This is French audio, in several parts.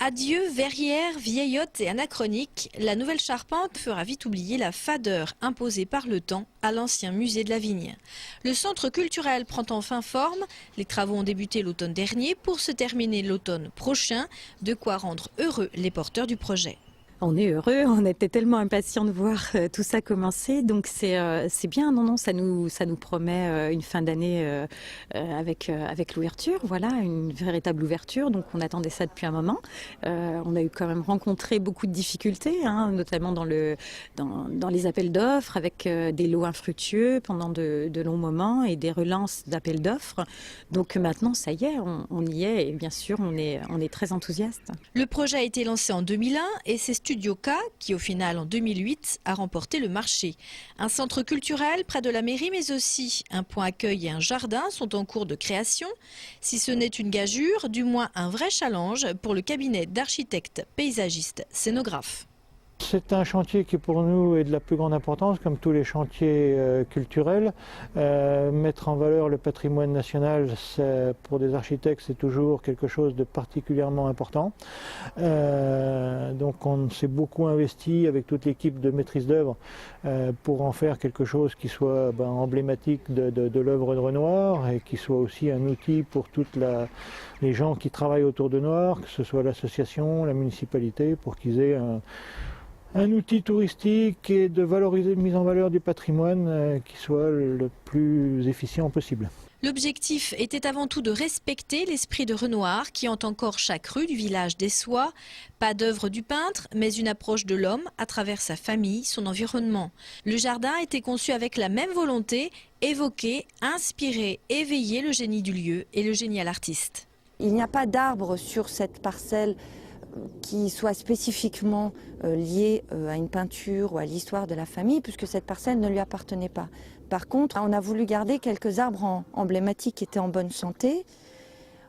Adieu verrières vieillottes et anachroniques, la nouvelle charpente fera vite oublier la fadeur imposée par le temps à l'ancien musée de la Vigne. Le centre culturel prend enfin forme, les travaux ont débuté l'automne dernier pour se terminer l'automne prochain, de quoi rendre heureux les porteurs du projet. On est heureux, on était tellement impatients de voir tout ça commencer, donc c'est bien, non, ça nous promet une fin d'année avec l'ouverture, voilà, une véritable ouverture, donc on attendait ça depuis un moment. On a eu quand même rencontré beaucoup de difficultés, hein, notamment dans les appels d'offres, avec des lots infructueux pendant de longs moments et des relances d'appels d'offres. Donc maintenant, ça y est, on y est et bien sûr, on est très enthousiaste. Le projet a été lancé en 2001 et c'est Studio K qui, au final, en 2008, a remporté le marché. Un centre culturel près de la mairie, mais aussi un point accueil et un jardin sont en cours de création. Si ce n'est une gageure, du moins un vrai challenge pour le cabinet d'architectes paysagistes scénographes. C'est un chantier qui pour nous est de la plus grande importance, comme tous les chantiers culturels. Mettre en valeur le patrimoine national, pour des architectes, c'est toujours quelque chose de particulièrement important. Donc on s'est beaucoup investi avec toute l'équipe de maîtrise d'œuvre pour en faire quelque chose qui soit emblématique de l'œuvre de Renoir et qui soit aussi un outil pour toutes les gens qui travaillent autour de Noir, que ce soit l'association, la municipalité, pour qu'ils aient un outil touristique et de mise en valeur du patrimoine qui soit le plus efficient possible. L'objectif était avant tout de respecter l'esprit de Renoir qui hante encore chaque rue du village d'Essois. Pas d'œuvre du peintre, mais une approche de l'homme à travers sa famille, son environnement. Le jardin a été conçu avec la même volonté, évoquer, inspirer, éveiller le génie du lieu et le génie à l'artiste. Il n'y a pas d'arbre sur cette parcelle qui soit spécifiquement lié à une peinture ou à l'histoire de la famille, puisque cette parcelle ne lui appartenait pas. Par contre, on a voulu garder quelques arbres emblématiques qui étaient en bonne santé.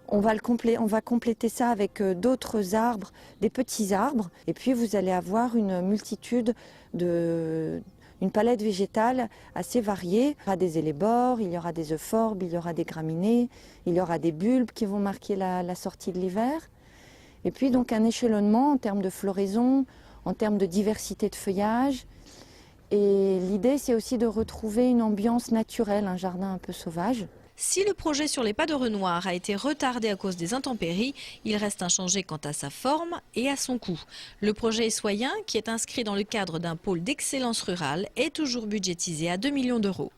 On va compléter ça avec d'autres arbres, des petits arbres, et puis vous allez avoir une multitude une palette végétale assez variée. Il y aura des élébores, il y aura des euphorbes, il y aura des graminées, il y aura des bulbes qui vont marquer la sortie de l'hiver. Et puis donc un échelonnement en termes de floraison, en termes de diversité de feuillage. Et l'idée, c'est aussi de retrouver une ambiance naturelle, un jardin un peu sauvage. Si le projet sur les pas de Renoir a été retardé à cause des intempéries, il reste inchangé quant à sa forme et à son coût. Le projet essoyen, qui est inscrit dans le cadre d'un pôle d'excellence rurale, est toujours budgétisé à 2 millions d'euros.